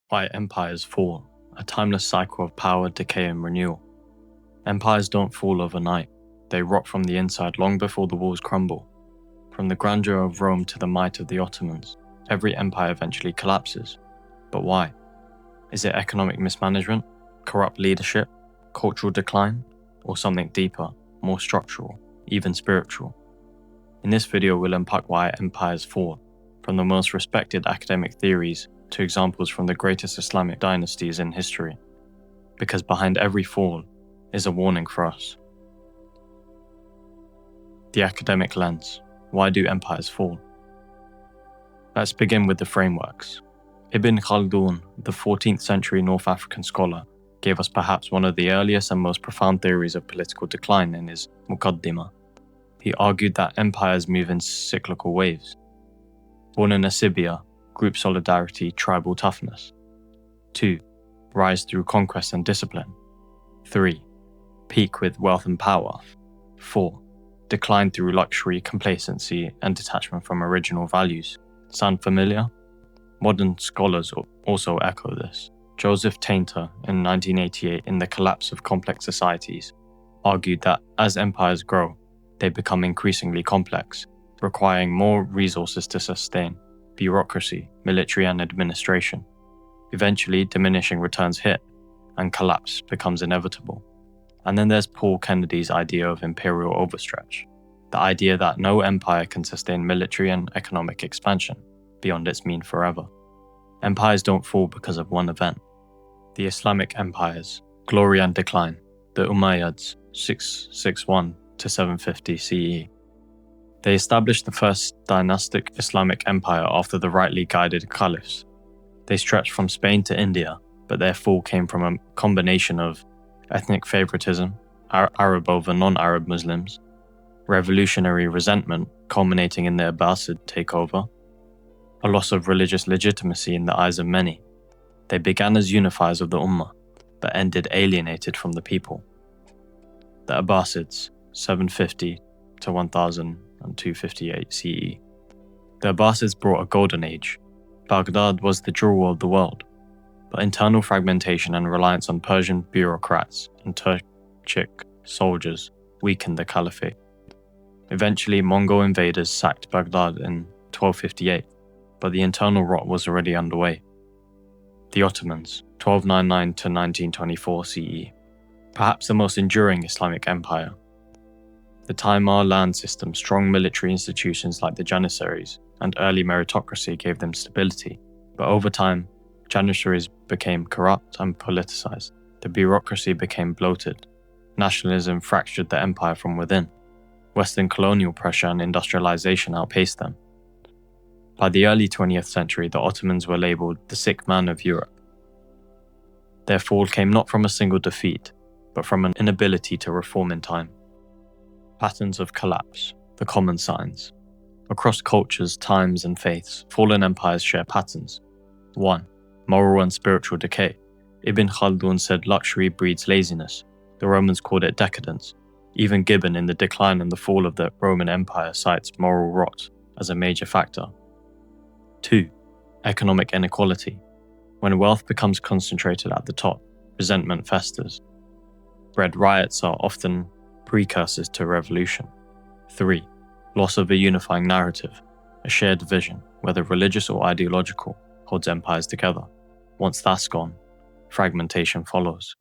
Why empires fall, a timeless cycle of power, decay, and renewal. Empires don't fall overnight. They rot from the inside long before the walls crumble. From the grandeur of Rome to the might of the Ottomans, every empire eventually collapses. But why? Is it economic mismanagement, corrupt leadership, cultural decline, or something deeper, more structural, even spiritual? In this video, we'll unpack why empires fall, from the most respected academic theories to examples from the greatest Islamic dynasties in history. Because behind every fall is a warning for us. The academic lens. Why do empires fall? Let's begin with the frameworks. Ibn Khaldun, the 14th century North African scholar, gave us perhaps one of the earliest and most profound theories of political decline in his Muqaddimah. He argued that empires move in cyclical waves. Born in Asibia, group solidarity, tribal toughness. 2. Rise through conquest and discipline. 3. Peak with wealth and power. 4. Decline through luxury, complacency, and detachment from original values. Sound familiar? Modern scholars also echo this. Joseph Tainter, in 1988, in The Collapse of Complex Societies, argued that as empires grow, they become increasingly complex, requiring more resources to sustain, bureaucracy, military and administration. Eventually, diminishing returns hit, and collapse becomes inevitable. And then there's Paul Kennedy's idea of imperial overstretch, the idea that no empire can sustain military and economic expansion beyond its mean forever. Empires don't fall because of one event. The Islamic empires, glory and decline, the Umayyads, 661 to 750 CE. They established the first dynastic Islamic empire after the rightly guided caliphs. They stretched from Spain to India, but their fall came from a combination of ethnic favoritism, Arab over non-Arab Muslims, revolutionary resentment culminating in the Abbasid takeover, a loss of religious legitimacy in the eyes of many. They began as unifiers of the Ummah, but ended alienated from the people. The Abbasids, 750 to 1258 CE. The Abbasids brought a golden age. Baghdad was the jewel of the world, but internal fragmentation and reliance on Persian bureaucrats and Turkic soldiers weakened the caliphate. Eventually, Mongol invaders sacked Baghdad in 1258, but the internal rot was already underway. The Ottomans, 1299 to 1924 CE, perhaps the most enduring Islamic empire. The Timar land system, strong military institutions like the Janissaries, and early meritocracy gave them stability, but over time, Janissaries became corrupt and politicized. The bureaucracy became bloated. Nationalism fractured the empire from within. Western colonial pressure and industrialization outpaced them. By the early 20th century, the Ottomans were labeled the sick man of Europe. Their fall came not from a single defeat, but from an inability to reform in time. Patterns of collapse, the common signs. Across cultures, times, and faiths, fallen empires share patterns. 1. Moral and spiritual decay. Ibn Khaldun said luxury breeds laziness. The Romans called it decadence. Even Gibbon in The Decline and the Fall of the Roman Empire cites moral rot as a major factor. 2. Economic inequality. When wealth becomes concentrated at the top, resentment festers. Red riots are often precursors to revolution. 3. Loss of a unifying narrative. A shared vision, whether religious or ideological, holds empires together. Once that's gone, fragmentation follows.